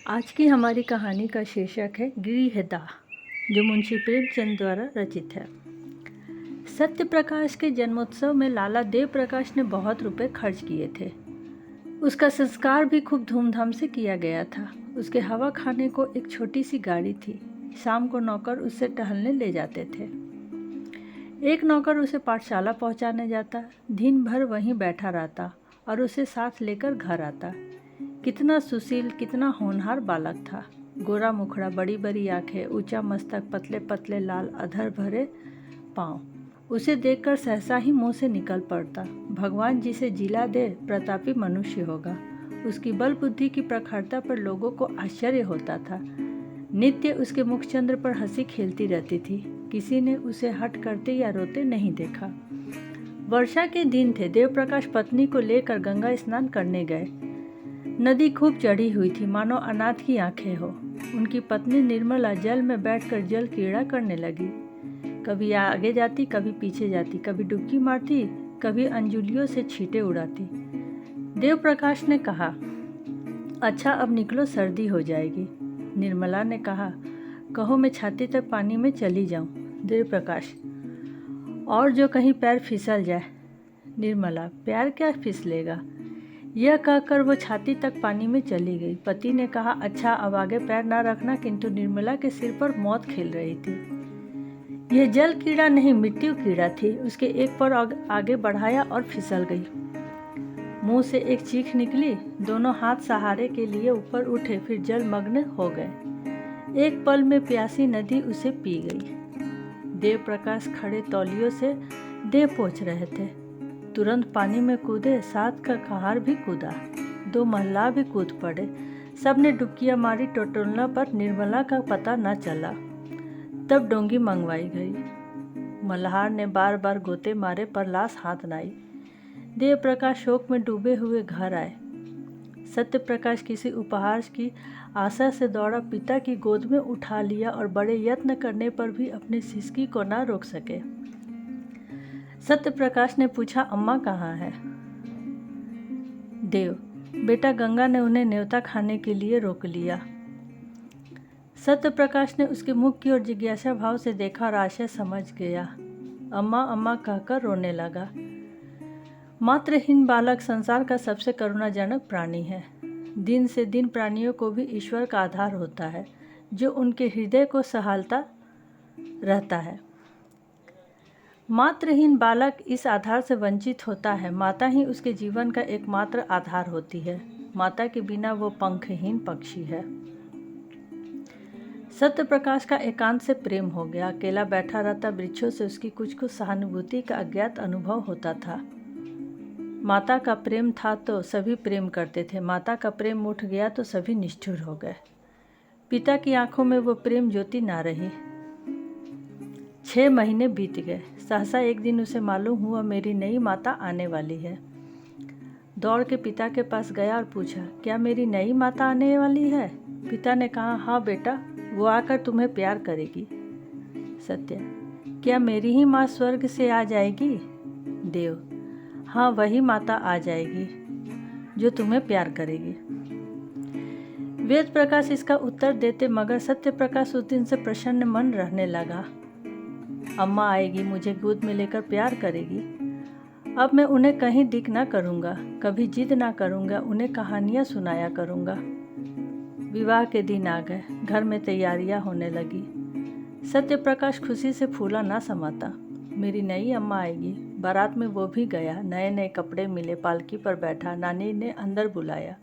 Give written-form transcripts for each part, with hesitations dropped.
आज की हमारी कहानी का शीर्षक है गृहदाह, जो मुंशी प्रेमचंद द्वारा रचित है। सत्य प्रकाश के जन्मोत्सव में लाला देव प्रकाश ने बहुत रुपए खर्च किए थे। उसका संस्कार भी खूब धूमधाम से किया गया था। उसके हवा खाने को एक छोटी सी गाड़ी थी। शाम को नौकर उससे टहलने ले जाते थे। एक नौकर उसे पाठशाला पहुंचाने जाता, दिन भर वहीं बैठा रहता और उसे साथ लेकर घर आता। कितना सुशील, कितना होनहार बालक था। गोरा मुखड़ा, बड़ी बड़ी आंखें, ऊंचा मस्तक, पतले पतले लाल अधर भरे पाँव। उसे देखकर सहसा ही मुंह से निकल पड़ता, भगवान जिसे जिला दे प्रतापी मनुष्य होगा। उसकी बल बुद्धि की प्रखरता पर लोगों को आश्चर्य होता था। नित्य उसके मुखचंद्र पर हंसी खेलती रहती थी। किसी ने उसे हट करते या रोते नहीं देखा। वर्षा के दिन थे। देवप्रकाश पत्नी को लेकर गंगा स्नान करने गए। नदी खूब चढ़ी हुई थी, मानो अनाथ की आंखें हो। उनकी पत्नी निर्मला जल में बैठकर जल क्रीड़ा करने लगी। कभी आगे जाती, कभी पीछे जाती, कभी डुबकी मारती, कभी अंजुलियों से छींटे उड़ाती। देवप्रकाश ने कहा, अच्छा अब निकलो, सर्दी हो जाएगी। निर्मला ने कहा, कहो मैं छाती तक पानी में चली जाऊं। देवप्रकाश, और जो कहीं पैर फिसल जाए। निर्मला, पैर क्या फिसलेगा। यह कहकर वो छाती तक पानी में चली गई। पति ने कहा, अच्छा अब आगे पैर ना रखना, किंतु निर्मला के सिर पर मौत खेल रही थी। यह जल कीड़ा नहीं, मृत्यु कीड़ा थी। उसके एक पैर आगे बढ़ाया और फिसल गई। मुंह से एक चीख निकली। दोनों हाथ सहारे के लिए ऊपर उठे, फिर जलमग्न हो गए। एक पल में प्यासी नदी उसे पी गई। देवप्रकाश खड़े तौलियों से देह पोंछ रहे थे। तुरंत पानी में कूदे, साथ का कहार भी कूदा, दो महला भी कूद पड़े। सबने डुबकियां मारी, टटोलना पर निर्मला का पता न चला। तब डोंगी मंगवाई गई। मल्हार ने बार बार गोते मारे पर लाश हाथ न आई। देवप्रकाश शोक में डूबे हुए घर आए। सत्य प्रकाश किसी उपहार की आशा से दौड़ा, पिता की गोद में उठा लिया और बड़े यत्न करने पर भी अपनी सिसकी को न रोक सके। सत्य प्रकाश ने पूछा, अम्मा कहाँ है। देव, बेटा गंगा ने उन्हें न्योता खाने के लिए रोक लिया। सत्य प्रकाश ने उसके मुख की ओर जिज्ञासा भाव से देखा और आशय समझ गया। अम्मा अम्मा कहकर रोने लगा। मात्रहीन बालक संसार का सबसे करुणाजनक प्राणी है। दिन से दिन प्राणियों को भी ईश्वर का आधार होता है, जो उनके हृदय को सहलाता रहता है। मात्रहीन बालक इस आधार से वंचित होता है। माता ही उसके जीवन का एकमात्र आधार होती है। माता के बिना वो पंखहीन पक्षी है। सत्य प्रकाश का एकांत से प्रेम हो गया। अकेला बैठा रहता, वृक्षों से उसकी कुछ कुछ सहानुभूति का अज्ञात अनुभव होता था। माता का प्रेम था तो सभी प्रेम करते थे। माता का प्रेम उठ गया तो सभी निष्ठुर हो गए। पिता की आंखों में वो प्रेम ज्योति ना रही। 6 महीने बीत गए। सहसा एक दिन उसे मालूम हुआ मेरी नई माता आने वाली है। दौड़ के पिता के पास गया और पूछा, क्या मेरी नई माता आने वाली है। पिता ने कहा, हाँ बेटा, वो आकर तुम्हें प्यार करेगी। सत्य, क्या मेरी ही माँ स्वर्ग से आ जाएगी। देव, हाँ वही माता आ जाएगी जो तुम्हें प्यार करेगी। वेद प्रकाश इसका उत्तर देते, मगर सत्य प्रकाश उस दिन से प्रसन्न मन रहने लगा। अम्मा आएगी, मुझे गोद में लेकर प्यार करेगी। अब मैं उन्हें कहीं दिख ना करूँगा, कभी जिद ना करूँगा, उन्हें कहानियाँ सुनाया करूँगा। विवाह के दिन आ गए। घर में तैयारियाँ होने लगी। सत्य प्रकाश खुशी से फूला ना समाता। मेरी नई अम्मा आएगी। बारात में वो भी गया। नए नए कपड़े मिले, पालकी पर बैठा। नानी ने अंदर बुलाया,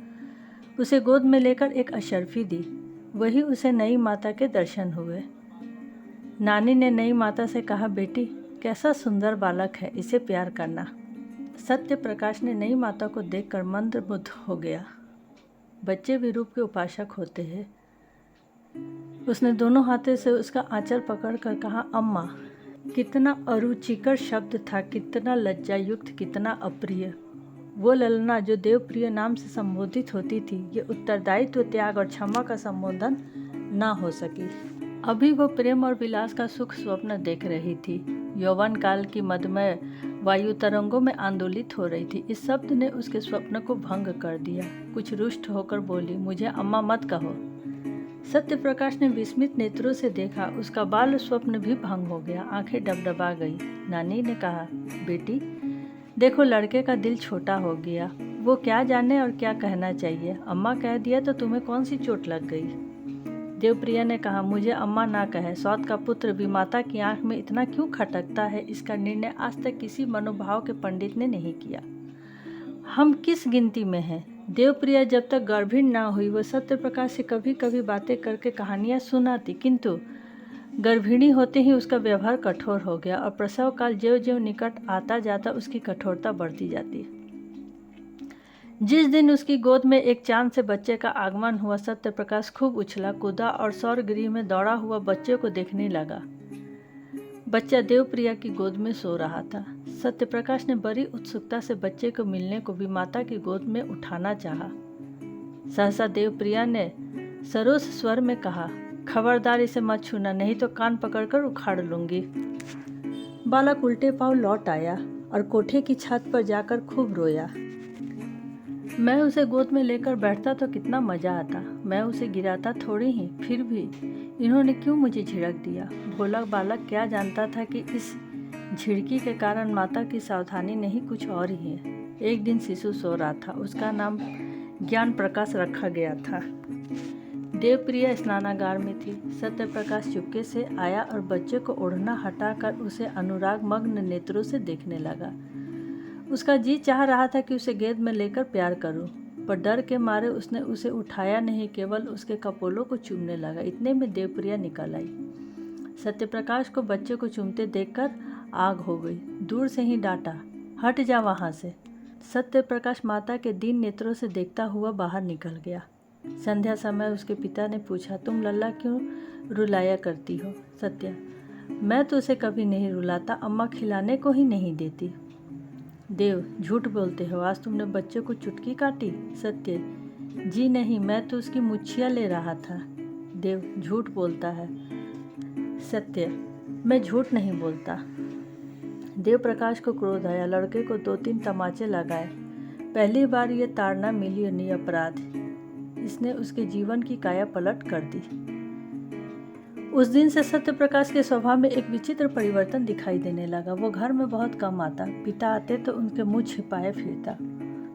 उसे गोद में लेकर एक अशर्फी दी। वही उसे नई माता के दर्शन हुए। नानी ने नई माता से कहा, बेटी कैसा सुंदर बालक है, इसे प्यार करना। सत्य प्रकाश ने नई माता को देखकर मंत्रमुग्ध हो गया। बच्चे भी रूप के उपासक होते हैं। उसने दोनों हाथों से उसका आंचल पकड़कर कहा, अम्मा। कितना अरुचिकर शब्द था, कितना लज्जायुक्त, कितना अप्रिय। वो ललना जो देवप्रिय नाम से संबोधित होती थी, ये उत्तरदायित्व, त्याग और क्षमा का संबोधन ना हो सकी। अभी वो प्रेम और विलास का सुख स्वप्न देख रही थी। यौवन काल की मदमय वायु तरंगों में आंदोलित हो रही थी। इस शब्द ने उसके स्वप्न को भंग कर दिया। कुछ रुष्ट होकर बोली, मुझे अम्मा मत कहो। सत्य प्रकाश ने विस्मित नेत्रों से देखा। उसका बाल स्वप्न भी भंग हो गया, आंखें डबडबा गई। नानी ने कहा, बेटी देखो, लड़के का दिल छोटा हो गया, वो क्या जाने और क्या कहना चाहिए। अम्मा कह दिया तो तुम्हें कौन सी चोट लग गई। देवप्रिया ने कहा, मुझे अम्मा ना कहे। सौत का पुत्र विमाता की आंख में इतना क्यों खटकता है, इसका निर्णय आज तक किसी मनोभाव के पंडित ने नहीं किया। हम किस गिनती में हैं। देवप्रिया जब तक गर्भिणी ना हुई वो सत्य प्रकाश से कभी कभी बातें करके कहानियाँ सुनाती, किंतु गर्भिणी होते ही उसका व्यवहार कठोर हो गया और प्रसव काल ज्यों ज्यों निकट आता जाता उसकी कठोरता बढ़ती जाती। जिस दिन उसकी गोद में एक चांद से बच्चे का आगमन हुआ, सत्य प्रकाश खूब उछला कूदा और सौर गृह में दौड़ा हुआ बच्चे को देखने लगा। बच्चा देवप्रिया की गोद में सो रहा था। सत्य प्रकाश ने बड़ी उत्सुकता से बच्चे को मिलने को विमाता की गोद में उठाना चाहा। सहसा देवप्रिया ने सरोस स्वर में कहा, खबरदार इसे मत छूना, नहीं तो कान पकड़कर उखाड़ लूंगी। बालक उल्टे पांव लौट आया और कोठे की छत पर जाकर खूब रोया। मैं उसे गोद में लेकर बैठता तो कितना मजा आता, मैं उसे गिराता थोड़ी ही, फिर भी इन्होंने क्यों मुझे झिड़क दिया। भोला बालक क्या जानता था कि इस झिड़की के कारण माता की सावधानी नहीं कुछ और ही है। एक दिन शिशु सो रहा था, उसका नाम ज्ञान प्रकाश रखा गया था। देवप्रिया स्नानागार में थी। सत्य प्रकाश चुपके से आया और बच्चे को ओढ़ना हटाकर उसे अनुराग मग्न नेत्रों से देखने लगा। उसका जी चाह रहा था कि उसे गेंद में लेकर प्यार करूं, पर डर के मारे उसने उसे उठाया नहीं, केवल उसके कपोलों को चूमने लगा। इतने में देवप्रिया निकल आई। सत्यप्रकाश को बच्चे को चूमते देखकर आग हो गई। दूर से ही डांटा, हट जा वहाँ से। सत्यप्रकाश माता के दीन नेत्रों से देखता हुआ बाहर निकल गया। संध्या समय उसके पिता ने पूछा, तुम लल्ला क्यों रुलाया करती हो। सत्या, मैं तो उसे कभी नहीं रुलाता, अम्मा खिलाने को ही नहीं देती। देव, झूठ बोलते हो, आज तुमने बच्चे को चुटकी काटी। सत्य, जी नहीं, मैं तो उसकी मुच्छिया ले रहा था। देव, झूठ बोलता है। सत्य, मैं झूठ नहीं बोलता। देव प्रकाश को क्रोध आया, लड़के को 2-3 तमाचे लगाए। पहली बार ये ताड़ना मिली और निरपराध, इसने उसके जीवन की काया पलट कर दी। उस दिन से सत्य प्रकाश के स्वभाव में एक विचित्र परिवर्तन दिखाई देने लगा। वो घर में बहुत कम आता, पिता आते तो उनके मुंह छिपाए फिरता।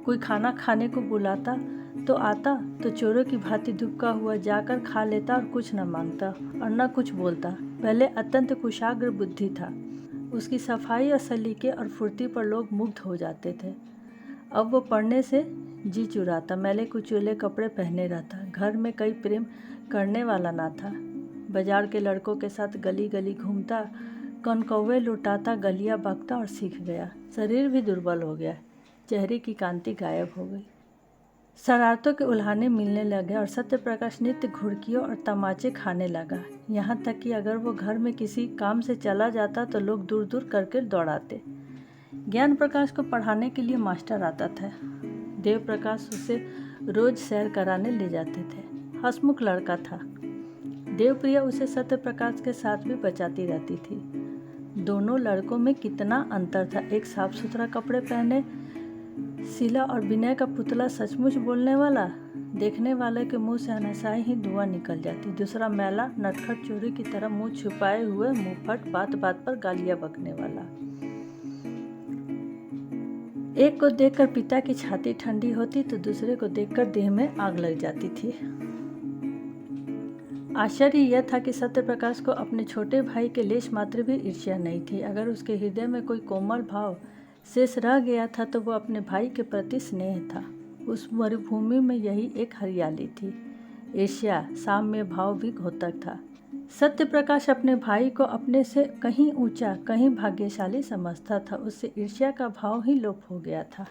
कोई खाना खाने को बुलाता तो आता तो चोरों की भांति दुबका हुआ जाकर खा लेता और कुछ न मांगता और न कुछ बोलता। पहले अत्यंत कुशाग्र बुद्धि था, उसकी सफाई और सलीके और फुर्ती पर लोग मुग्ध हो जाते थे। अब वो पढ़ने से जी चुराता, मैले कुचैले कपड़े पहने रहता, घर में कई प्रेम करने वाला ना था। बाजार के लड़कों के साथ गली गली घूमता, कनकौवे लुटाता, गलियां बकता और सीख गया। शरीर भी दुर्बल हो गया, चेहरे की कांति गायब हो गई। शरारतों के उल्हाने मिलने लगे और सत्य प्रकाश नित्य घुड़कियों और तमाचे खाने लगा। यहाँ तक कि अगर वो घर में किसी काम से चला जाता तो लोग दूर दूर करके दौड़ाते। ज्ञान प्रकाश को पढ़ाने के लिए मास्टर आता था। देव प्रकाश उसे रोज सैर कराने ले जाते थे। हंसमुख लड़का था। देवप्रिया उसे सत्य प्रकाश के साथ भी बचाती रहती थी। दोनों लड़कों में कितना अंतर था। एक साफ सुथरा कपड़े पहने शीला और विनय का पुतला, सचमुच बोलने वाला, देखने वाले के मुंह से हमेशा ही धुआं निकल जाती। दूसरा मैला नटखट चोरी की तरह मुंह छुपाए हुए, मुंहफट, बात बात पर गालियां बकने वाला। एक को देखकर पिता की छाती ठंडी होती तो दूसरे को देखकर देह में आग लग जाती थी। आश्चर्य यह था कि सत्य प्रकाश को अपने छोटे भाई के लेश मात्र भी ईर्ष्या नहीं थी। अगर उसके हृदय में कोई कोमल भाव शेष रह गया था तो वो अपने भाई के प्रति स्नेह था। उस मरुभूमि में यही एक हरियाली थी। ईर्ष्या, साम्य भाव भी घातक था। सत्य प्रकाश अपने भाई को अपने से कहीं ऊंचा, कहीं भाग्यशाली समझता था। उससे ईर्ष्या का भाव ही लोप हो गया था।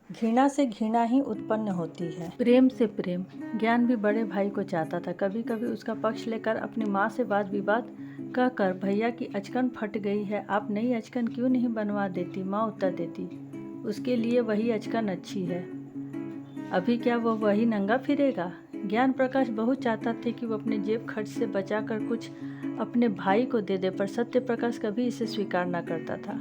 घृणा से घृणा ही उत्पन्न होती है, प्रेम से प्रेम। ज्ञान भी बड़े भाई को चाहता था। कभी कभी उसका पक्ष लेकर अपनी माँ से वाद विवाद कहकर, भैया की अचकन फट गई है, आप नई अचकन क्यों नहीं बनवा देती। माँ उत्तर देती, उसके लिए वही अचकन अच्छी है, अभी क्या वो वही नंगा फिरेगा। ज्ञान प्रकाश बहुत चाहता था कि वो अपने जेब खर्च से बचाकर कुछ अपने भाई को दे दे, पर सत्य प्रकाश कभी इसे स्वीकार न करता था।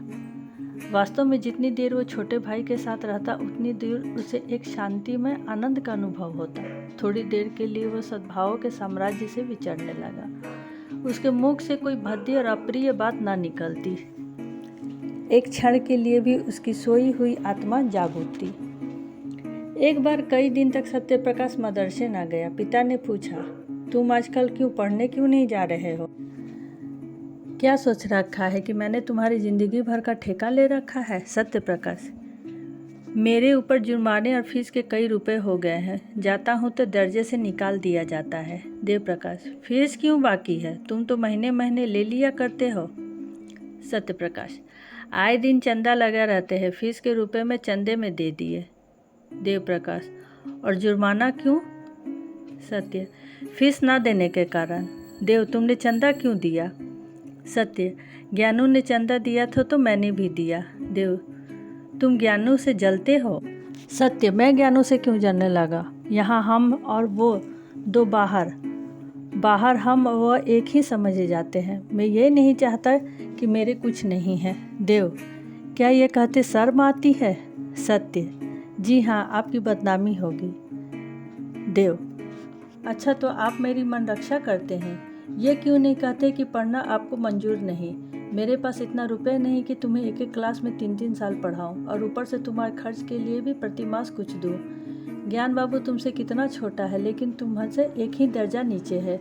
वास्तव में जितनी देर वो छोटे भाई के साथ रहता उतनी देर उसे एक शांति में आनंद का अनुभव होता। थोड़ी देर के लिए वो सद्भावों के साम्राज्य से विचरने लगा। उसके मुख से कोई भद्दी और अप्रिय बात ना निकलती। एक क्षण के लिए भी उसकी सोई हुई आत्मा जाग उठती। एक बार कई दिन तक सत्यप्रकाश मदरसे न गया। पिता ने पूछा, तुम आजकल पढ़ने क्यों नहीं जा रहे हो? क्या सोच रखा है कि मैंने तुम्हारी जिंदगी भर का ठेका ले रखा है? सत्यप्रकाश, मेरे ऊपर जुर्माने और फीस के कई रुपए हो गए हैं। जाता हूँ तो दर्जे से निकाल दिया जाता है। देवप्रकाश, फीस क्यों बाकी है? तुम तो महीने महीने ले लिया करते हो। सत्यप्रकाश, आए दिन चंदा लगा रहते हैं, फीस के रुपए में चंदे में दे दिए। देवप्रकाश, और जुर्माना क्यों? सत्य, फीस ना देने के कारण। देव, तुमने चंदा क्यों दिया? सत्य, ज्ञानू ने चंदा दिया था तो मैंने भी दिया। देव, तुम ज्ञानू से जलते हो? सत्य, मैं ज्ञानू से क्यों जलने लगा? यहाँ हम और वो दो बाहर हम और वो एक ही समझे जाते हैं। मैं ये नहीं चाहता कि मेरे कुछ नहीं है। देव, क्या ये कहते शर्म आती है? सत्य, जी हाँ, आपकी बदनामी होगी। देव, अच्छा तो आप मेरी मन रक्षा करते हैं, ये क्यों नहीं कहते कि पढ़ना आपको मंजूर नहीं? मेरे पास इतना रुपए नहीं कि तुम्हें एक एक क्लास में 3-3 साल पढ़ाऊं और ऊपर से तुम्हारे खर्च के लिए भी प्रतिमास कुछ दूं। ज्ञान बाबू तुमसे कितना छोटा है, लेकिन तुमसे एक ही दर्जा नीचे है।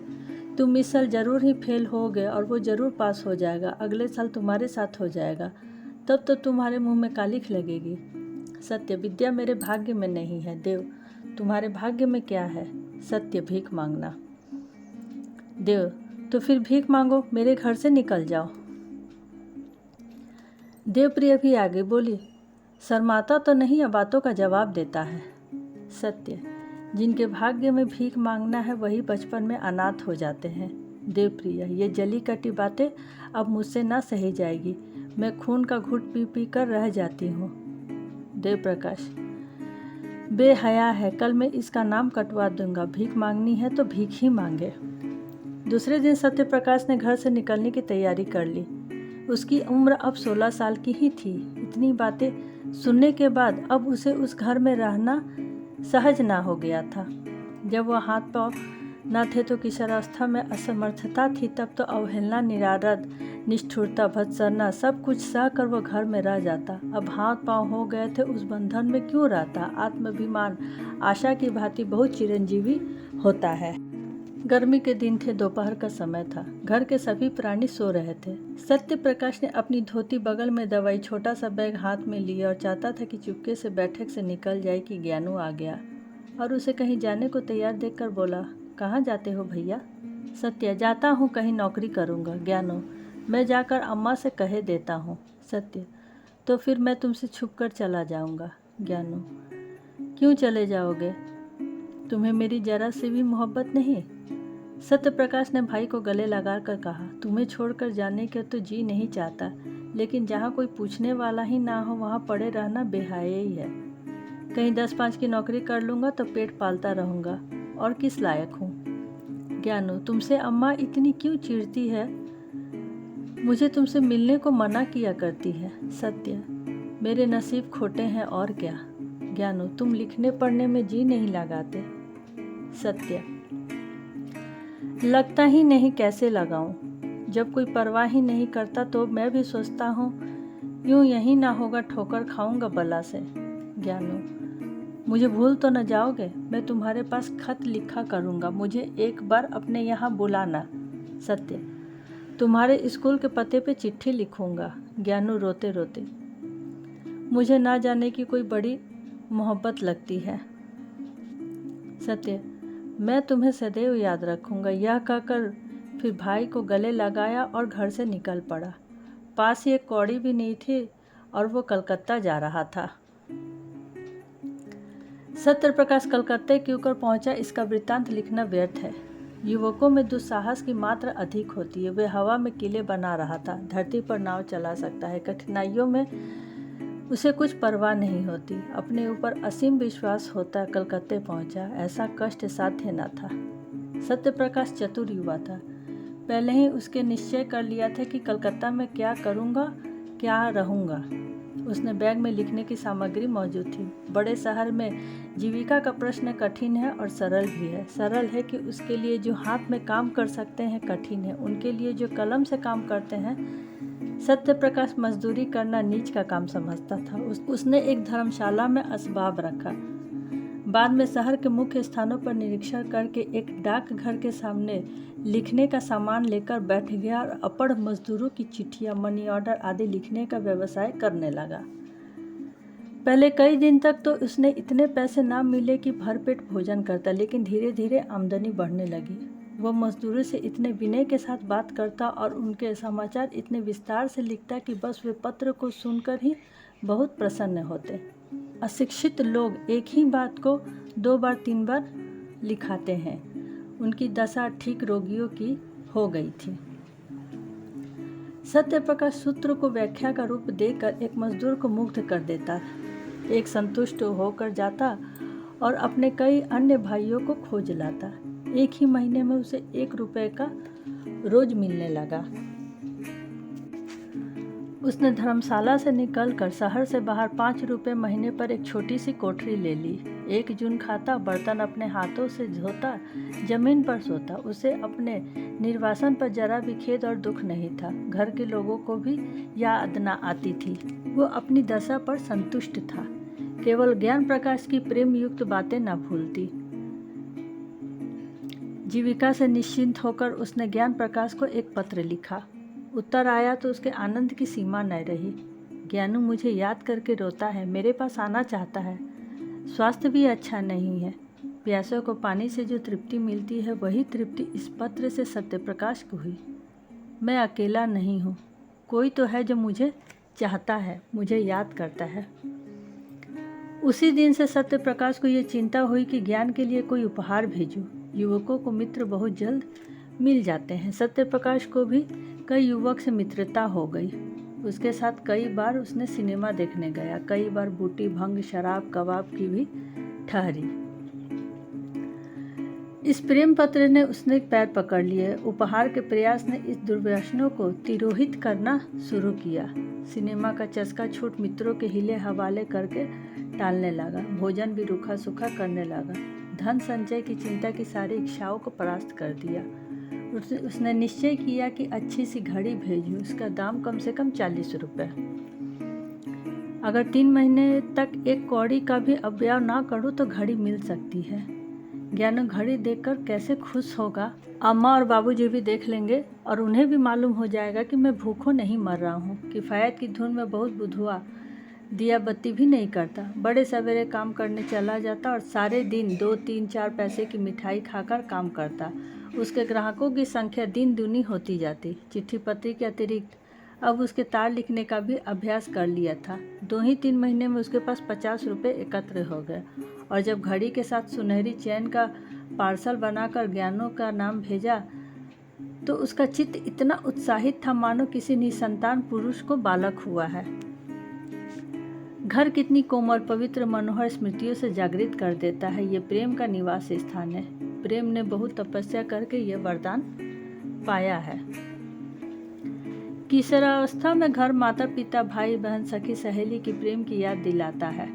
तुम इस साल जरूर ही फेल होगे और वो जरूर पास हो जाएगा। अगले साल तुम्हारे साथ हो जाएगा, तब तो तुम्हारे मुंह में कालिख लगेगी। सत्य, विद्या मेरे भाग्य में नहीं है। देव, तुम्हारे भाग्य में क्या है? सत्य, भीख मांगना। देव, तो फिर भीख मांगो, मेरे घर से निकल जाओ। देवप्रिय भी आगे बोली, शर्माता तो नहीं या बातों का जवाब देता है। सत्य, जिनके भाग्य में भीख मांगना है वही बचपन में अनाथ हो जाते हैं। देवप्रिय, ये जली कटी बातें अब मुझसे ना सही जाएगी। मैं खून का घूंट पी पी कर रह जाती हूँ। देवप्रकाश, बेहया है, कल मैं इसका नाम कटवा दूंगा। भीख मांगनी है तो भीख ही मांगे। दूसरे दिन सत्यप्रकाश ने घर से निकलने की तैयारी कर ली। उसकी उम्र अब 16 साल की ही थी। इतनी बातें सुनने के बाद अब उसे उस घर में रहना सहज ना हो गया था। जब वह हाथ पांव न थे तो किशोरावस्था में असमर्थता थी, तब तो अवहेलना, निरादर, निष्ठुरता, भत्सरना सब कुछ सह कर वह घर में रह जाता। अब हाथ पांव हो गए थे, उस बंधन में क्यों रहता? आत्माभिमान आशा की भांति बहुत चिरंजीवी होता है। गर्मी के दिन थे, दोपहर का समय था। घर के सभी प्राणी सो रहे थे। सत्यप्रकाश ने अपनी धोती बगल में दबाई, छोटा सा बैग हाथ में लिया और चाहता था कि चुपके से बैठक से निकल जाए कि ज्ञानू आ गया और उसे कहीं जाने को तैयार देखकर बोला, कहाँ जाते हो भैया? सत्य, जाता हूँ, कहीं नौकरी करूँगा। ज्ञानू, मैं जाकर अम्मा से कहे देता हूँ। सत्य, तो फिर मैं तुमसे छुप कर चला जाऊँगा। ज्ञानू, क्यों चले जाओगे? तुम्हें मेरी जरा से भी मोहब्बत नहीं? सत्यप्रकाश ने भाई को गले लगाकर कहा, तुम्हें छोड़कर जाने के तो जी नहीं चाहता, लेकिन जहाँ कोई पूछने वाला ही ना हो वहाँ पड़े रहना बेहयाई ही है। कहीं 10-5 की नौकरी कर लूँगा तो पेट पालता रहूँगा और किस लायक हूँ। ज्ञानू, तुमसे अम्मा इतनी क्यों चिढ़ती है? मुझे तुमसे मिलने को मना किया करती है। सत्य, मेरे नसीब खोटे हैं और क्या। ज्ञानू, तुम लिखने पढ़ने में जी नहीं लगाते। सत्य, लगता ही नहीं, कैसे लगाऊं? जब कोई परवाह ही नहीं करता तो मैं भी सोचता हूँ यूँ यही ना होगा, ठोकर खाऊंगा बला से। ज्ञानू, मुझे भूल तो न जाओगे? मैं तुम्हारे पास खत लिखा करूँगा, मुझे एक बार अपने यहाँ बुलाना। सत्य, तुम्हारे स्कूल के पते पे चिट्ठी लिखूँगा। ज्ञानू रोते रोते, मुझे ना जाने की कोई बड़ी मोहब्बत लगती है। सत्य, मैं तुम्हें सदैव याद रखूँगा। यह कहकर फिर भाई को गले लगाया और घर से निकल पड़ा। पास ही एक कौड़ी भी नहीं थी और वो कलकत्ता जा रहा था। सत्यप्रकाश कलकत्ते क्यों कर पहुंचा, इसका वृत्तांत लिखना व्यर्थ है। युवकों में दुस्साहस की मात्रा अधिक होती है। वे हवा में किले बना रहा था, धरती पर नाव चला सकता है। कठिनाइयों में उसे कुछ परवाह नहीं होती। अपने ऊपर असीम विश्वास होता कलकत्ते पहुंचा, ऐसा कष्ट साध्य न था। सत्यप्रकाश चतुर युवा था। पहले ही उसके निश्चय कर लिया था कि कलकत्ता में क्या करूंगा, क्या रहूंगा। उसने बैग में लिखने की सामग्री मौजूद थी। बड़े शहर में जीविका का प्रश्न कठिन है और सरल भी है। सरल है कि उसके लिए जो हाथ में काम कर सकते हैं, कठिन है उनके लिए जो कलम से काम करते हैं। सत्य प्रकाश मजदूरी करना नीच का काम समझता था। उसने एक धर्मशाला में असबाब रखा। बाद में शहर के मुख्य स्थानों पर निरीक्षण करके एक डाकघर के सामने लिखने का सामान लेकर बैठ गया और अपढ़ मजदूरों की चिट्ठियाँ, मनी ऑर्डर आदि लिखने का व्यवसाय करने लगा। पहले कई दिन तक तो उसने इतने पैसे ना मिले कि भरपेट भोजन करता, लेकिन धीरे धीरे आमदनी बढ़ने लगी। वह मजदूरों से इतने विनय के साथ बात करता और उनके समाचार इतने विस्तार से लिखता कि बस वे पत्र को सुनकर ही बहुत प्रसन्न होते। अशिक्षित लोग एक ही बात को 2 बार 3 बार लिखाते हैं। उनकी दशा ठीक रोगियों की हो गई थी। सत्य प्रकाश सूत्र को व्याख्या का रूप देकर एक मजदूर को मुग्ध कर देता, एक संतुष्ट होकर जाता और अपने कई अन्य भाइयों को खोज लाता। एक ही महीने में उसे 1 रुपये का रोज मिलने लगा। उसने धर्मशाला से निकलकर शहर से बाहर 5 रुपये महीने पर एक छोटी सी कोठरी ले ली। 1 जून खाता, बर्तन अपने हाथों से धोता, जमीन पर सोता। उसे अपने निर्वासन पर जरा भी खेद और दुख नहीं था। घर के लोगों को भी याद न आती थी। वो अपनी दशा पर संतुष्ट था। केवल ज्ञान प्रकाश की प्रेम युक्त बातें न भूलती। जीविका से निश्चिंत होकर उसने ज्ञान प्रकाश को एक पत्र लिखा। उत्तर आया तो उसके आनंद की सीमा न रही। ज्ञानू मुझे याद करके रोता है, मेरे पास आना चाहता है। स्वास्थ्य भी अच्छा नहीं है। प्यासों को पानी से जो तृप्ति मिलती है, वही तृप्ति इस पत्र से सत्य प्रकाश को हुई। मैं अकेला नहीं हूँ, कोई तो है जो मुझे चाहता है, मुझे याद करता है। उसी दिन से सत्य प्रकाश को ये चिंता हुई कि ज्ञान के लिए कोई उपहार भेजूं। युवकों को मित्र बहुत जल्द मिल जाते हैं। सत्य प्रकाश को भी कई युवक से मित्रता हो गई। उसके साथ कई बार उसने सिनेमा देखने गया, कई बार बूटी, भंग, शराब, कबाब की भी ठहरी। इस प्रेम पत्र ने उसने पैर पकड़ लिए। उपहार के प्रयास ने इस दुर्व्यसनों को तिरोहित करना शुरू किया। सिनेमा का चस्का छूट मित्रों के हिले हवाले करके टालने लगा। भोजन भी रूखा सूखा करने लगा। धन संचय की चिंता की सारी इच्छाओं को परास्त कर दिया। उसने निश्चय किया कि अच्छी सी घड़ी भेजूं। उसका दाम कम से कम 40 रुपये। अगर 3 महीने तक 1 कौड़ी का भी अव्यय ना करूं तो घड़ी मिल सकती है। ज्ञानू घड़ी देखकर कैसे खुश होगा। अम्मा और बाबूजी भी देख लेंगे और उन्हें भी मालूम हो जाएगा कि मैं भूखों नहीं मर रहा हूँ। किफ़ायत की धुन में बहुत बुधुआ, दिया बत्ती भी नहीं करता। बड़े सवेरे काम करने चला जाता और सारे दिन 2, 3, 4 पैसे की मिठाई खाकर काम करता। उसके ग्राहकों की संख्या दिन दूनी होती जाती। चिट्ठी पत्री के अतिरिक्त अब उसके तार लिखने का भी अभ्यास कर लिया था। 2 ही 3 महीने में उसके पास 50 रुपये एकत्र हो गए और जब घड़ी के साथ सुनहरी चैन का पार्सल बनाकर ज्ञानों का नाम भेजा तो उसका चित्त इतना उत्साहित था मानो किसी निसंतान पुरुष को बालक हुआ है। घर कितनी कोमल, पवित्र, मनोहर स्मृतियों से जागृत कर देता है। ये प्रेम का निवास स्थान है। प्रेम ने बहुत तपस्या करके यह वरदान पाया है। किशोरावस्था में घर माता पिता, भाई बहन, सखी सहेली की प्रेम की याद दिलाता है।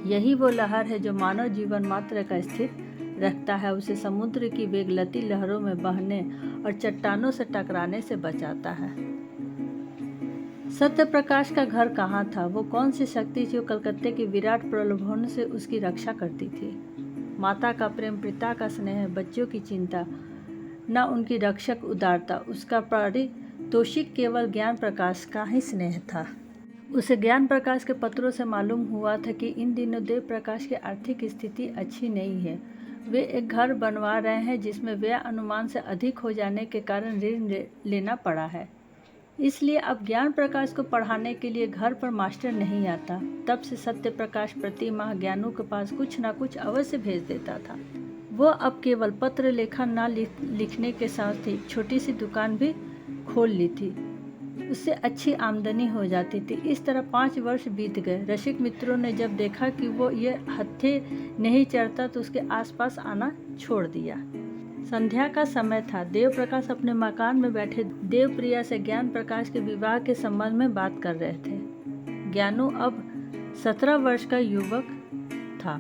यही वो लहर है जो मानव जीवन मात्र का स्थिर रखता है, उसे समुद्र की वेगलती लहरों में बहने और चट्टानों से टकराने से बचाता है। सत्य प्रकाश का घर कहाँ था? वो कौन सी शक्ति जो कलकत्ते के विराट प्रलोभन से उसकी रक्षा करती थी? माता का प्रेम, पिता का स्नेह, बच्चों की चिंता, न उनकी रक्षक उदारता। उसका पारितोषिक केवल ज्ञान प्रकाश का ही स्नेह था। उसे ज्ञान प्रकाश के पत्रों से मालूम हुआ था कि इन दिनों देव प्रकाश की आर्थिक स्थिति अच्छी नहीं है। वे एक घर बनवा रहे हैं जिसमें व्यय अनुमान से अधिक हो जाने के कारण ऋण लेना पड़ा है। इसलिए अब ज्ञान प्रकाश को पढ़ाने के लिए घर पर मास्टर नहीं आता। तब से सत्य प्रकाश प्रति माह ज्ञानू के पास कुछ न कुछ अवश्य भेज देता था। वो अब केवल पत्र लेखन न लिखने के साथ ही छोटी सी दुकान भी खोल ली थी। उससे अच्छी आमदनी हो जाती थी। इस तरह 5 वर्ष बीत गए। रसिक मित्रों ने जब देखा कि वो ये हत्थे नहीं चढ़ता तो उसके आसपास आना छोड़ दिया। संध्या का समय था। देव प्रकाश अपने मकान में बैठे देवप्रिया से ज्ञान प्रकाश के विवाह के संबंध में बात कर रहे थे। ज्ञानू अब 17 वर्ष का युवक था।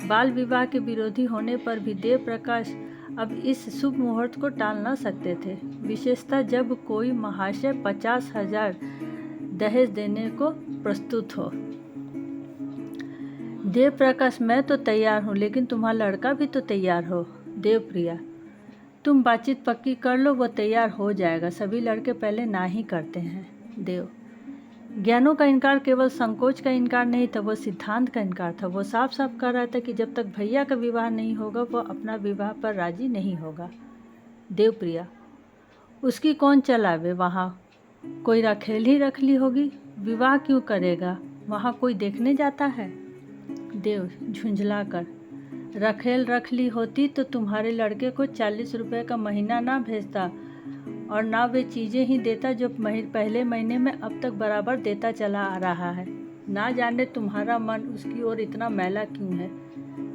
बाल विवाह के विरोधी होने पर भी देव प्रकाश अब इस शुभ मुहूर्त को टाल न सकते थे, विशेषतः जब कोई महाशय 50,000 दहेज देने को प्रस्तुत हो। देव प्रकाश, मैं तो तैयार हूँ, लेकिन तुम्हारा लड़का भी तो तैयार हो। देवप्रिया, तुम बातचीत पक्की कर लो, वो तैयार हो जाएगा। सभी लड़के पहले ना ही करते हैं। देव, ज्ञानों का इनकार केवल संकोच का इनकार नहीं था, वो सिद्धांत का इनकार था। वो साफ साफ कह रहा था कि जब तक भैया का विवाह नहीं होगा वो अपना विवाह पर राजी नहीं होगा। देवप्रिया, उसकी कौन चलावे? वहाँ कोई रखेल ही रख ली होगी। विवाह क्यों करेगा? वहाँ कोई देखने जाता है। देव झुंझला कर, रखेल रख ली होती तो तुम्हारे लड़के को 40 रुपये का महीना ना भेजता और ना वे चीज़ें ही देता जो पहले महीने में अब तक बराबर देता चला आ रहा है। ना जाने तुम्हारा मन उसकी ओर इतना मैला क्यों है।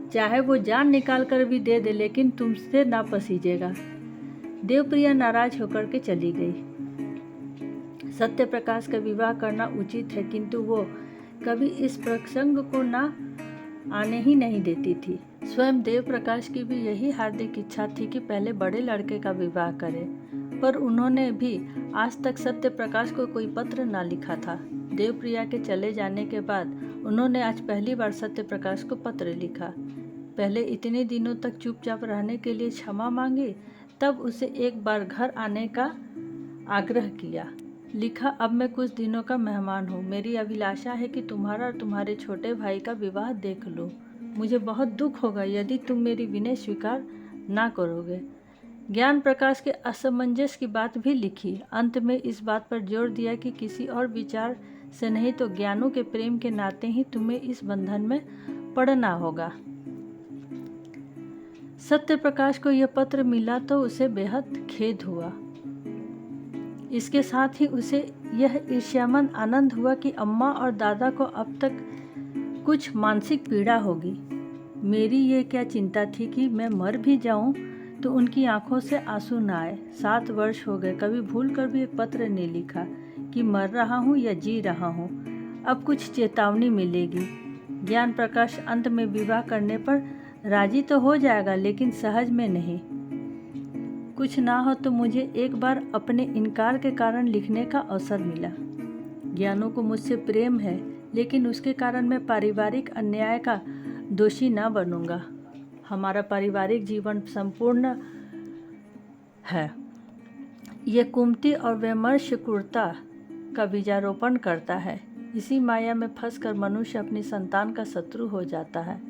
चाहे वो जान निकाल कर भी दे दे, लेकिन तुमसे ना पसीजेगा। देवप्रिया नाराज होकर के चली गई। सत्य प्रकाश का विवाह करना उचित है, किंतु वो कभी इस प्रसंग को ना आने ही नहीं देती थी। स्वयं देव प्रकाश की भी यही हार्दिक इच्छा थी कि पहले बड़े लड़के का विवाह करें, पर उन्होंने भी आज तक सत्य प्रकाश को कोई पत्र ना लिखा था। देवप्रिया के चले जाने के बाद उन्होंने आज पहली बार सत्य प्रकाश को पत्र लिखा। पहले इतने दिनों तक चुपचाप रहने के लिए क्षमा मांगी, तब उसे एक बार घर आने का आग्रह किया। लिखा, अब मैं कुछ दिनों का मेहमान हूँ। मेरी अभिलाषा है कि तुम्हारा और तुम्हारे छोटे भाई का विवाह देख लो। मुझे बहुत दुख होगा यदि तुम मेरी विनय स्वीकार ना करोगे। ज्ञान प्रकाश के असमंजस की बात भी लिखी। अंत में इस बात पर जोर दिया कि किसी और विचार से नहीं तो ज्ञानों के प्रेम के नाते ही तुम्हें इस बंधन में पड़ना होगा। सत्य प्रकाश को यह पत्र मिला तो उसे बेहद खेद हुआ। इसके साथ ही उसे यह ईर्ष्यामन आनंद हुआ कि अम्मा और दादा को अब तक कुछ मानसिक पीड़ा होगी। मेरी ये क्या चिंता थी कि मैं मर भी जाऊं तो उनकी आंखों से आंसू न आए। 7 वर्ष हो गए, कभी भूल कर भी एक पत्र नहीं लिखा कि मर रहा हूँ या जी रहा हूँ। अब कुछ चेतावनी मिलेगी। ज्ञान प्रकाश अंत में विवाह करने पर राजी तो हो जाएगा, लेकिन सहज में नहीं। कुछ ना हो तो मुझे एक बार अपने इनकार के कारण लिखने का अवसर मिला। ज्ञानों को मुझसे प्रेम है, लेकिन उसके कारण मैं पारिवारिक अन्याय का दोषी ना बनूंगा। हमारा पारिवारिक जीवन संपूर्ण है। ये कुमति और वैमर्ष्य क्रूरता का बीजारोपण करता है। इसी माया में फंसकर मनुष्य अपनी संतान का शत्रु हो जाता है।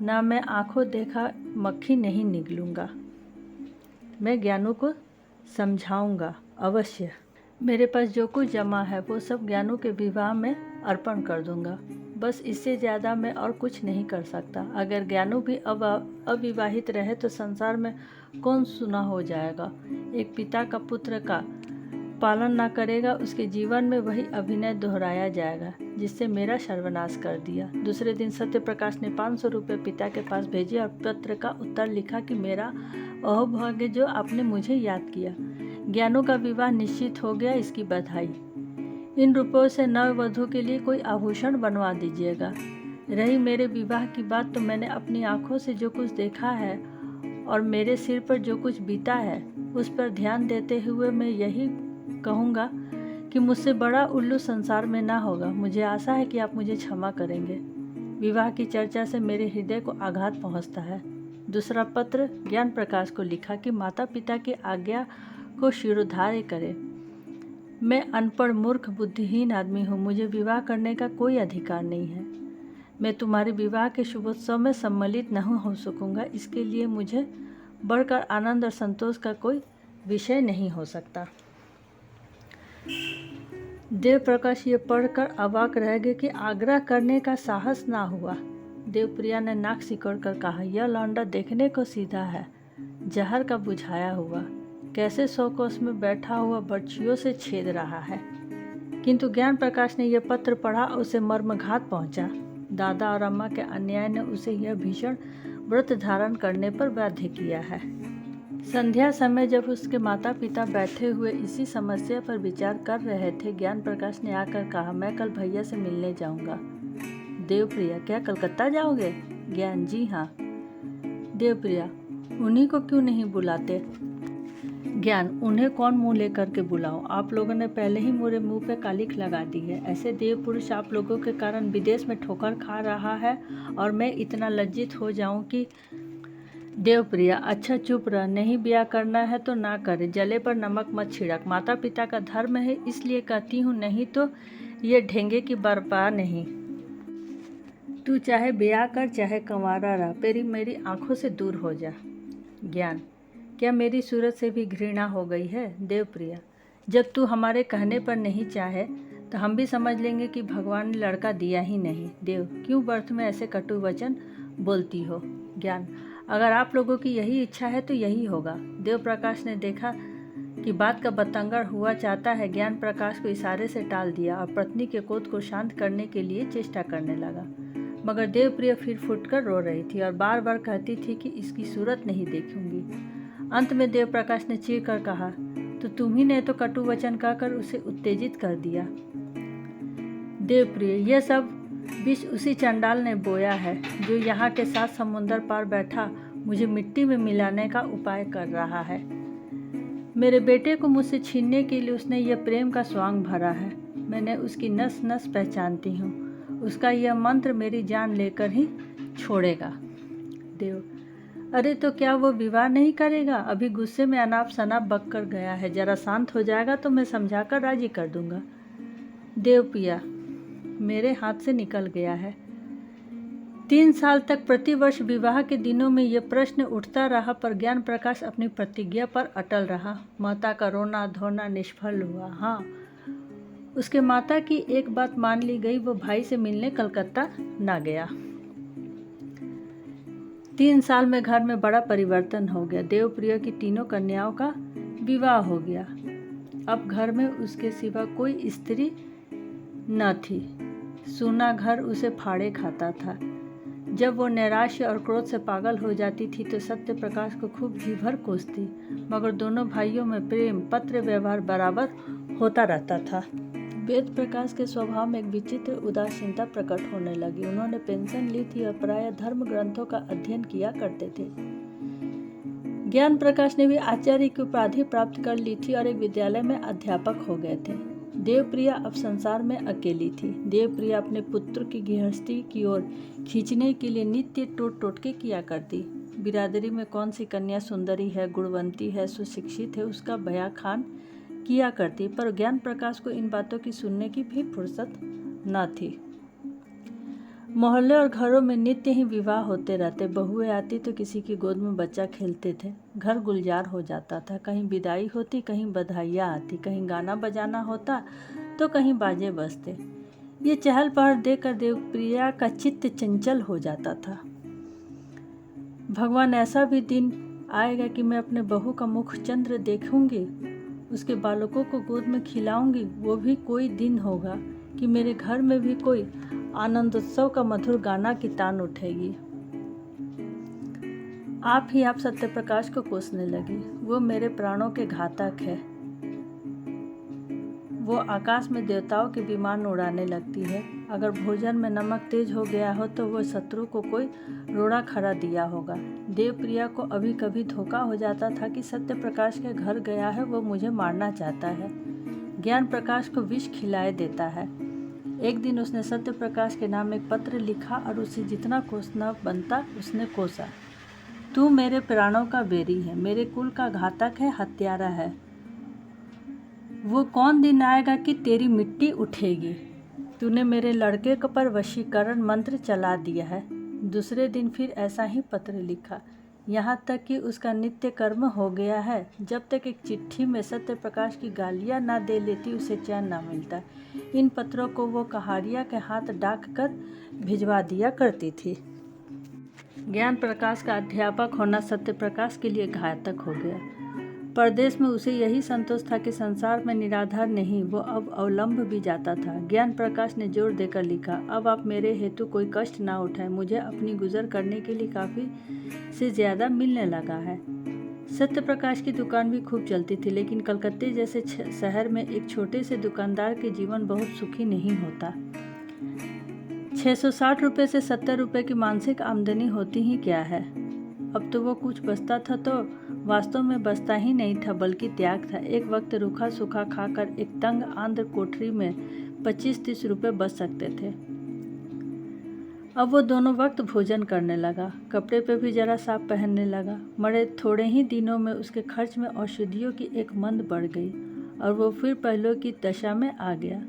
ना मैं आंखों देखा मक्खी नहीं निगलूंगा। मैं ज्ञानों को समझाऊंगा अवश्य। मेरे पास जो कुछ जमा है वो सब ज्ञानों के विवाह में अर्पण कर दूंगा। बस इससे ज़्यादा मैं और कुछ नहीं कर सकता। अगर ज्ञानू भी अब अविवाहित रहे तो संसार में कौन सुना हो जाएगा। एक पिता का पुत्र का पालन ना करेगा, उसके जीवन में वही अभिनय दोहराया जाएगा जिससे मेरा सर्वनाश कर दिया। दूसरे दिन सत्य प्रकाश ने 500 रुपये पिता के पास भेजे और पत्र का उत्तर लिखा कि मेरा अहोभाग्य जो आपने मुझे याद किया। ज्ञानू का विवाह निश्चित हो गया, इसकी बधाई। इन रुपयों से नववधू के लिए कोई आभूषण बनवा दीजिएगा। रही मेरे विवाह की बात, तो मैंने अपनी आंखों से जो कुछ देखा है और मेरे सिर पर जो कुछ बीता है उस पर ध्यान देते हुए मैं यही कहूँगा कि मुझसे बड़ा उल्लू संसार में ना होगा। मुझे आशा है कि आप मुझे क्षमा करेंगे। विवाह की चर्चा से मेरे हृदय को आघात पहुँचता है। दूसरा पत्र ज्ञान प्रकाश को लिखा कि माता पिता की आज्ञा को शिरोधार्य करें। मैं अनपढ़ मूर्ख बुद्धिहीन आदमी हूँ। मुझे विवाह करने का कोई अधिकार नहीं है। मैं तुम्हारे विवाह के शुभोत्सव में सम्मिलित नहीं हो सकूँगा। इसके लिए मुझे बढ़कर आनंद और संतोष का कोई विषय नहीं हो सकता। देव प्रकाश ये पढ़कर अवाक रह गए कि आग्रह करने का साहस ना हुआ। देवप्रिया ने नाक सिकोड़ कर कहा, यह लौंडा देखने को सीधा है, जहर का बुझाया हुआ, कैसे सौकोस में बैठा हुआ बर्छियों से छेद रहा है। किंतु ज्ञान प्रकाश ने यह पत्र पढ़ा, उसे मर्मघात पहुंचा। दादा और अम्मा के अन्याय ने उसे यह भीषण व्रत धारण करने पर बाध्य किया है। संध्या समय जब उसके माता पिता बैठे हुए इसी समस्या पर विचार कर रहे थे, ज्ञान प्रकाश ने आकर कहा, मैं कल भैया से मिलने जाऊंगा। देवप्रिया, क्या कलकत्ता जाओगे? ज्ञान, जी हाँ। देवप्रिया, उन्हीं को क्यों नहीं बुलाते? ज्ञान, उन्हें कौन मुंह लेकर के बुलाऊं? आप लोगों ने पहले ही मेरे मुंह पे कालिख लगा दी है। ऐसे देव पुरुष आप लोगों के कारण विदेश में ठोकर खा रहा है और मैं इतना लज्जित हो जाऊं कि। देवप्रिया, अच्छा चुप रह, नहीं ब्याह करना है तो ना करे, जले पर नमक मत छिड़क, माता पिता का धर्म है इसलिए कहती हूँ, नहीं तो ये ढेंगे की बरपा नहीं। तू चाहे ब्याह कर चाहे कंवारा रह, मेरी आंखों से दूर हो जा। ज्ञान, क्या मेरी सूरत से भी घृणा हो गई है? देवप्रिया, जब तू हमारे कहने पर नहीं चाहे तो हम भी समझ लेंगे कि भगवान ने लड़का दिया ही नहीं। देव, क्यों व्यर्थ में ऐसे कटु वचन बोलती हो? ज्ञान, अगर आप लोगों की यही इच्छा है तो यही होगा। देव प्रकाश ने देखा कि बात का बतंगड़ हुआ चाहता है, ज्ञान प्रकाश को इशारे से टाल दिया और पत्नी के क्रोध को शांत करने के लिए चेष्टा करने लगा। मगर देवप्रिया फिर फुटकर रो रही थी और बार बार कहती थी कि इसकी सूरत नहीं देखूंगी। अंत में देव प्रकाश ने चीर कर कहा, तो तुम ही ने तो कटु वचन कहकर उसे उत्तेजित कर दिया। देवप्रिय, यह सब विष उसी चंडाल ने बोया है जो यहाँ के साथ समुंदर पार बैठा मुझे मिट्टी में मिलाने का उपाय कर रहा है। मेरे बेटे को मुझसे छीनने के लिए उसने यह प्रेम का स्वांग भरा है। मैंने उसकी नस नस पहचानती हूँ। उसका यह मंत्र मेरी जान लेकर ही छोड़ेगा। देव, अरे तो क्या वो विवाह नहीं करेगा? अभी गुस्से में अनाप शनाप बक कर गया है, जरा शांत हो जाएगा तो मैं समझाकर राजी कर दूंगा। देवप्रिया, मेरे हाथ से निकल गया है। 3 साल तक प्रतिवर्ष विवाह के दिनों में यह प्रश्न उठता रहा, पर ज्ञान प्रकाश अपनी प्रतिज्ञा पर अटल रहा। माता का रोना धोना निष्फल हुआ। हाँ, उसके माता की एक बात मान ली गई, वो भाई से मिलने कलकत्ता ना गया। 3 साल में घर में बड़ा परिवर्तन हो गया। देवप्रिया की तीनों कन्याओं का विवाह हो गया। अब घर में उसके सिवा कोई स्त्री न थी। सूना घर उसे फाड़े खाता था। जब वो नैराश्य और क्रोध से पागल हो जाती थी तो सत्य प्रकाश को खूब जी भर कोसती, मगर दोनों भाइयों में प्रेम पत्र व्यवहार बराबर होता रहता था। वेद प्रकाश के स्वभाव में एक विचित्र उदासीनता प्रकट होने लगी। उन्होंने पेंशन ली थी और प्रायः धर्म ग्रंथों का अध्ययन किया करते थे। ज्ञान प्रकाश ने भी आचार्य की उपाधि प्राप्त कर ली थी और एक विद्यालय में अध्यापक हो गए थे। देवप्रिया अब संसार में अकेली थी। देवप्रिया अपने पुत्र की गृहस्थी की ओर खींचने के लिए नित्य टोटके किया करती। बिरादरी में कौन सी कन्या सुंदरी है, गुणवंती है, सुशिक्षित है, उसका बयान किया करती, पर ज्ञान प्रकाश को इन बातों की सुनने की भी फुर्सत न थी। मोहल्ले और घरों में नित्य ही विवाह होते रहते। बहुएं आती तो किसी की गोद में बच्चा खेलते थे। घर गुलजार हो जाता था। कहीं विदाई होती, कहीं बधाइयाँ आती, कहीं गाना बजाना होता तो कहीं बाजे बजते। ये चहल पहल देखकर देवप्रिया का चित्त चंचल हो जाता था। भगवान, ऐसा भी दिन आएगा कि मैं अपने बहू का मुख चंद्र देखूंगी, उसके बालकों को गोद में खिलाऊंगी। वो भी कोई दिन होगा कि मेरे घर में भी कोई आनंदोत्सव का मधुर गाना की तान उठेगी। आप सत्य प्रकाश को कोसने लगी। वो मेरे प्राणों के घातक है। वो आकाश में देवताओं के विमान उड़ाने लगती है। अगर भोजन में नमक तेज हो गया हो तो वो शत्रु को कोई रोड़ा खड़ा दिया होगा। देवप्रिया को अभी कभी धोखा हो जाता था कि सत्य प्रकाश के घर गया है, वो मुझे मारना चाहता है, ज्ञान प्रकाश को विष खिलाए देता है। एक दिन उसने सत्य प्रकाश के नाम एक पत्र लिखा और उसे जितना कोसना बनता उसने कोसा। तू मेरे प्राणों का बेरी है, मेरे कुल का घातक है, हत्यारा है। वो कौन दिन आएगा कि तेरी मिट्टी उठेगी। तूने मेरे लड़के पर वशीकरण मंत्र चला दिया है। दूसरे दिन फिर ऐसा ही पत्र लिखा, यहाँ तक कि उसका नित्य कर्म हो गया है। जब तक एक चिट्ठी में सत्य प्रकाश की गालियाँ ना दे लेती उसे चैन ना मिलता। इन पत्रों को वो कहारिया के हाथ डाक कर भिजवा दिया करती थी। ज्ञान प्रकाश का अध्यापक होना सत्य प्रकाश के लिए घातक हो गया। परदेश में उसे यही संतोष था कि संसार में निराधार नहीं, वो अब अवलंब भी जाता था। ज्ञान प्रकाश ने जोर देकर लिखा, अब आप मेरे हेतु कोई कष्ट ना उठाएं, मुझे अपनी गुजर करने के लिए काफ़ी से ज़्यादा मिलने लगा है। सत्य प्रकाश की दुकान भी खूब चलती थी, लेकिन कलकत्ते जैसे शहर में एक छोटे से दुकानदार के जीवन बहुत सुखी नहीं होता। 660 रुपये से 70 रुपये की मानसिक आमदनी होती ही क्या है। अब तो वो कुछ बचता था तो वास्तव में बचता ही नहीं था, बल्कि त्याग था। एक वक्त रूखा सूखा खाकर एक तंग आंध्र कोठरी में 25-30 रुपये बच सकते थे। अब वो दोनों वक्त भोजन करने लगा, कपड़े पे भी जरा साफ पहनने लगा। मरे थोड़े ही दिनों में उसके खर्च में औषधियों की एक मंद बढ़ गई और वो फिर पहले की दशा में आ गया।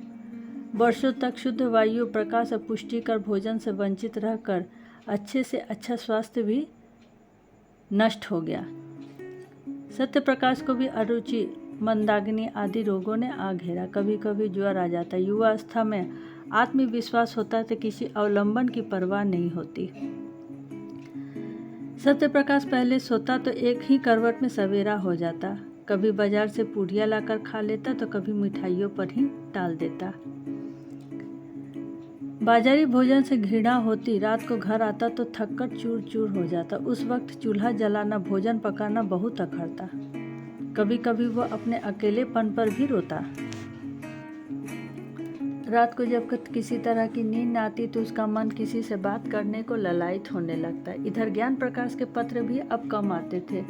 वर्षों तक शुद्ध वायु, प्रकाश और पुष्टिकर भोजन से वंचित रहकर अच्छे से अच्छा स्वास्थ्य भी नष्ट हो गया। सत्य प्रकाश को भी अरुचि, मंदाग्नि आदि रोगों ने आ घेरा। कभी कभी ज्वर आ जाता। युवावस्था में आत्मविश्वास होता तो किसी अवलंबन की परवाह नहीं होती। सत्य प्रकाश पहले सोता तो एक ही करवट में सवेरा हो जाता। कभी बाजार से पूड़ियाँ लाकर खा लेता तो कभी मिठाइयों पर ही टाल देता। बाजारी भोजन से घृणा होती। रात को घर आता तो थककर चूर चूर हो जाता। उस वक्त चूल्हा जलाना, भोजन पकाना बहुत अखरता। कभी कभी वो अपने अकेलेपन पर भी रोता। रात को जब किसी तरह की नींद न आती तो उसका मन किसी से बात करने को ललायित होने लगता। इधर ज्ञान प्रकाश के पत्र भी अब कम आते थे,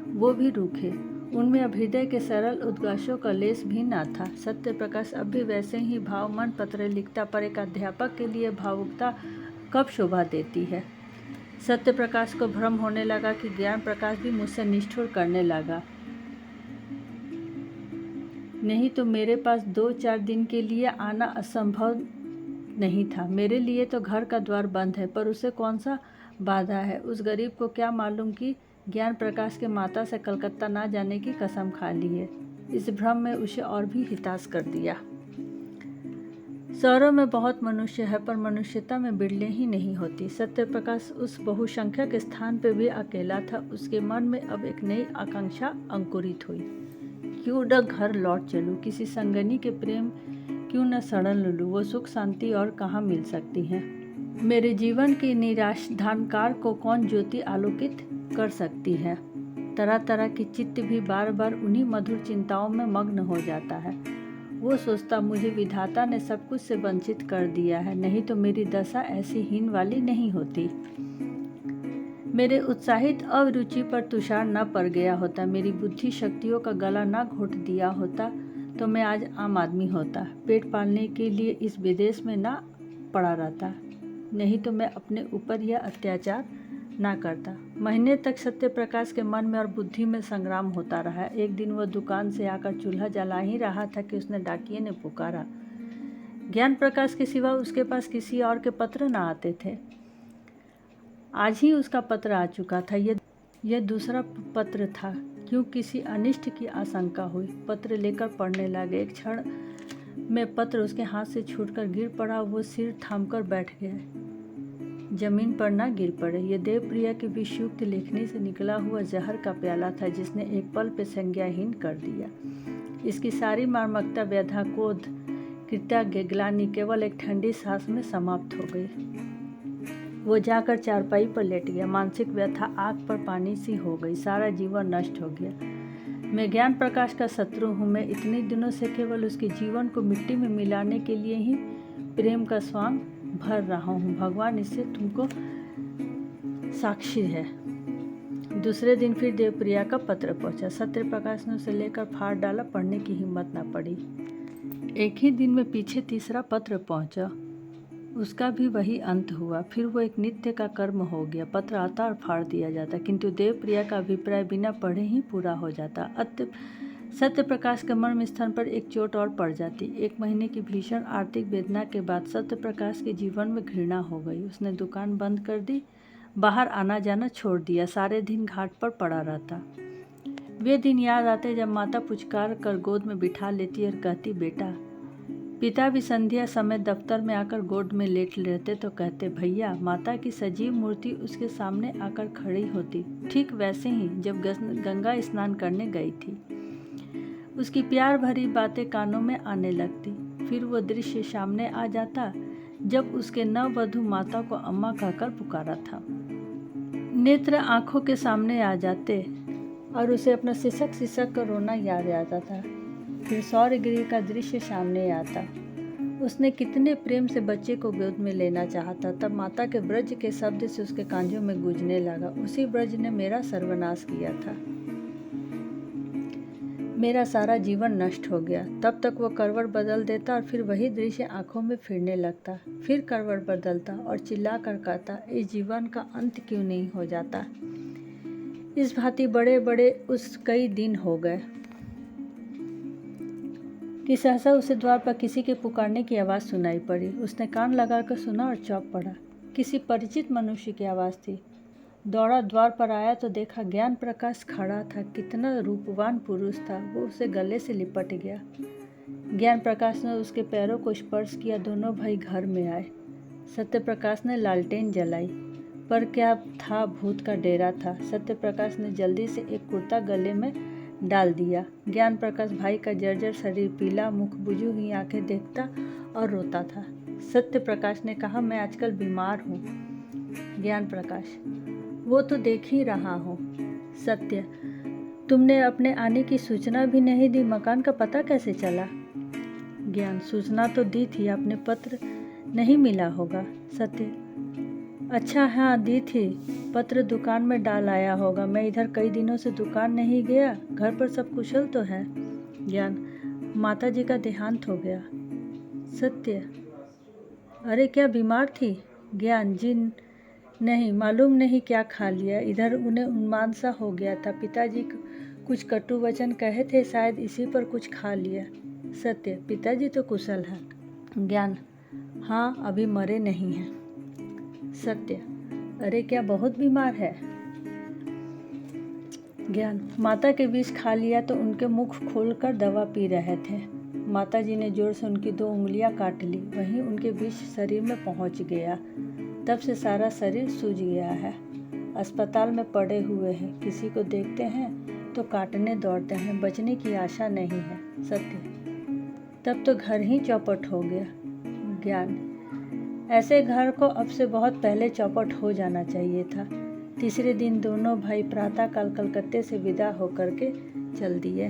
वो भी रूखे। उनमें अब हृदय के सरल उद्गासों का लेस भी न था। सत्य प्रकाश अब भी वैसे ही भावमन पत्र लिखता, पर एक अध्यापक के लिए भावुकता कब शोभा देती है। सत्य प्रकाश को भ्रम होने लगा कि ज्ञान प्रकाश भी मुझसे निष्ठुर करने लगा। नहीं तो मेरे पास 2-4 दिन के लिए आना असंभव नहीं था। मेरे लिए तो घर का द्वार बंद है, पर उसे कौन सा बाधा है। उस गरीब को क्या मालूम कि ज्ञान प्रकाश के माता से कलकत्ता ना जाने की कसम खा ली है। इस भ्रम में उसे और भी हिताश कर दिया। शहरों में बहुत मनुष्य है, पर मनुष्यता में बिरले ही नहीं होती। सत्य प्रकाश उस बहुसंख्यक स्थान पर भी अकेला था। उसके मन में अब एक नई आकांक्षा अंकुरित हुई। क्यों न घर लौट चलूं, किसी संगनी के प्रेम क्यों न शरण लूं। वो सुख शांति और कहाँ मिल सकती हैं। मेरे जीवन के निराशाधानकार को कौन ज्योति आलोकित कर सकती है। तरह तरह की चित्त भी बार बार उन्हीं मधुर चिंताओं में मग्न हो जाता है। वो सोचता, मुझे विधाता ने सब कुछ से वंचित कर दिया है, नहीं तो मेरी दशा ऐसी हीन वाली नहीं होती। मेरे उत्साहित अरुचि पर तुषार न पड़ गया होता, मेरी बुद्धि शक्तियों का गला न घोट दिया होता, तो मैं आज आम आदमी होता। पेट पालने के लिए इस विदेश में न पड़ा रहता, नहीं तो मैं अपने ऊपर यह अत्याचार ना करता। महीने तक सत्य प्रकाश के मन में और बुद्धि में संग्राम होता रहा। एक दिन वह दुकान से आकर चूल्हा जला ही रहा था कि उसने डाकिये ने पुकारा। ज्ञान प्रकाश के सिवा उसके पास किसी और के पत्र न आते थे। आज ही उसका पत्र आ चुका था। यह दूसरा पत्र था। क्यों किसी अनिष्ट की आशंका हुई। पत्र लेकर पढ़ने लगे। एक क्षण में पत्र उसके हाथ से छूटकर गिर पड़ा। वो सिर थामकर बैठ गया, जमीन पर ना गिर पड़े। ये देवप्रिया की विषयुक्त लेखनी से निकला हुआ जहर का प्याला था, जिसने एक पल पे संज्ञाहीन कर दिया। इसकी सारी मार्मिकता, व्यथा, क्रोध, कृतज्ञ, ग्लानि केवल एक ठंडी सांस में समाप्त हो गई। वो जाकर चारपाई पर लेट गया। मानसिक व्यथा आग पर पानी सी हो गई। सारा जीवन नष्ट हो गया। मैं ज्ञान प्रकाश का शत्रु हूँ। मैं इतने दिनों से केवल उसके जीवन को मिट्टी में मिलाने के लिए ही प्रेम का स्वांग भर रहा हूँ। भगवान इससे तुमको साक्षी है। दूसरे दिन फिर देवप्रिया का पत्र पहुंचा। सत्य प्रकाश ने उसे लेकर फाड़ डाला। पढ़ने की हिम्मत न पड़ी। एक ही दिन में पीछे तीसरा पत्र पहुंचा। उसका भी वही अंत हुआ। फिर वो एक नित्य का कर्म हो गया। पत्र आता और फाड़ दिया जाता, किंतु देवप्रिया का अभिप्राय बिना पढ़े ही पूरा हो जाता। सत्य प्रकाश के मर्म स्थान पर एक चोट और पड़ जाती। 1 महीने की भीषण आर्थिक वेदना के बाद सत्य प्रकाश के जीवन में घृणा हो गई। उसने दुकान बंद कर दी, बाहर आना जाना छोड़ दिया, सारे दिन घाट पर पड़ा रहता। वे दिन याद आते जब माता पुचकार कर गोद में बिठा लेती और कहती, बेटा। पिता भी संध्या समय दफ्तर में आकर गोद में लेट लेते तो कहते, भैया। माता की सजीव मूर्ति उसके सामने आकर खड़ी होती, ठीक वैसे ही जब गंगा स्नान करने गई थी। उसकी प्यार भरी बातें कानों में आने लगती। फिर वो दृश्य सामने आ जाता जब उसके नववधू माता को अम्मा कहकर पुकारा था। नेत्र आंखों के सामने आ जाते। और उसे अपना सिसक सिसक कर रोना याद आता था। फिर सौरगृह का दृश्य सामने आता। उसने कितने प्रेम से बच्चे को गोद में लेना चाहता, तब माता के ब्रज के शब्द से उसके कांधों में गूंजने लगा, उसी ब्रज ने मेरा सर्वनाश किया था, मेरा सारा जीवन नष्ट हो गया। तब तक वो करवट बदल देता और फिर वही दृश्य आंखों में फिरने लगता। फिर करवट बदलता और चिल्ला कर कहता, इस जीवन का अंत क्यों नहीं हो जाता। इस भांति बड़े बड़े उस कई दिन हो गए कि सहसा उसे द्वार पर किसी के पुकारने की आवाज़ सुनाई पड़ी। उसने कान लगाकर सुना और चौंक पड़ा। किसी परिचित मनुष्य की आवाज़ थी। दौड़ा द्वार पर आया तो देखा ज्ञान प्रकाश खड़ा था। कितना रूपवान पुरुष था। वो उसे गले से लिपट गया। ज्ञान प्रकाश ने उसके पैरों को स्पर्श किया। दोनों भाई घर में आए। सत्य प्रकाश ने लालटेन जलाई, पर क्या था, भूत का डेरा था। सत्य प्रकाश ने जल्दी से एक कुर्ता गले में डाल दिया। ज्ञान प्रकाश भाई का जर्जर शरीर, पीला मुख, बुझी हुई आंखें देखता और रोता था। सत्य प्रकाश ने कहा, मैं आजकल बीमार हूँ। ज्ञान प्रकाश, वो तो देख ही रहा हूँ। सत्य, तुमने अपने आने की सूचना भी नहीं दी, मकान का पता कैसे चला। ज्ञान, सूचना तो दी थी, आपने पत्र नहीं मिला होगा। सत्य, अच्छा हाँ दी थी, पत्र दुकान में डाल आया होगा। मैं इधर कई दिनों से दुकान नहीं गया। घर पर सब कुशल तो है। ज्ञान, माता जी का देहांत हो गया। सत्य, अरे क्या बीमार थी। ज्ञान, जी नहीं, मालूम नहीं क्या खा लिया, इधर उन्हें उन्माद सा हो गया था। पिताजी कुछ कटु वचन कहे थे, शायद इसी पर कुछ खा लिया। सत्य, पिताजी तो कुशल हैं। ज्ञान, हाँ अभी मरे नहीं हैं। सत्य, अरे क्या बहुत बीमार है। ज्ञान, माता के विष खा लिया तो उनके मुख खोलकर दवा पी रहे थे। माता जी ने जोर से उनकी 2 उंगलियां काट ली, वहीं उनके विष शरीर में पहुंच गया। तब से सारा शरीर सूज गया है। अस्पताल में पड़े हुए हैं। किसी को देखते हैं तो काटने दौड़ते हैं, बचने की आशा नहीं है। सत्य, तब तो घर ही चौपट हो गया। ज्ञान, ऐसे घर को अब से बहुत पहले चौपट हो जाना चाहिए था। तीसरे दिन दोनों भाई प्रातःकाल कलकत्ते से विदा होकर के चल दिए।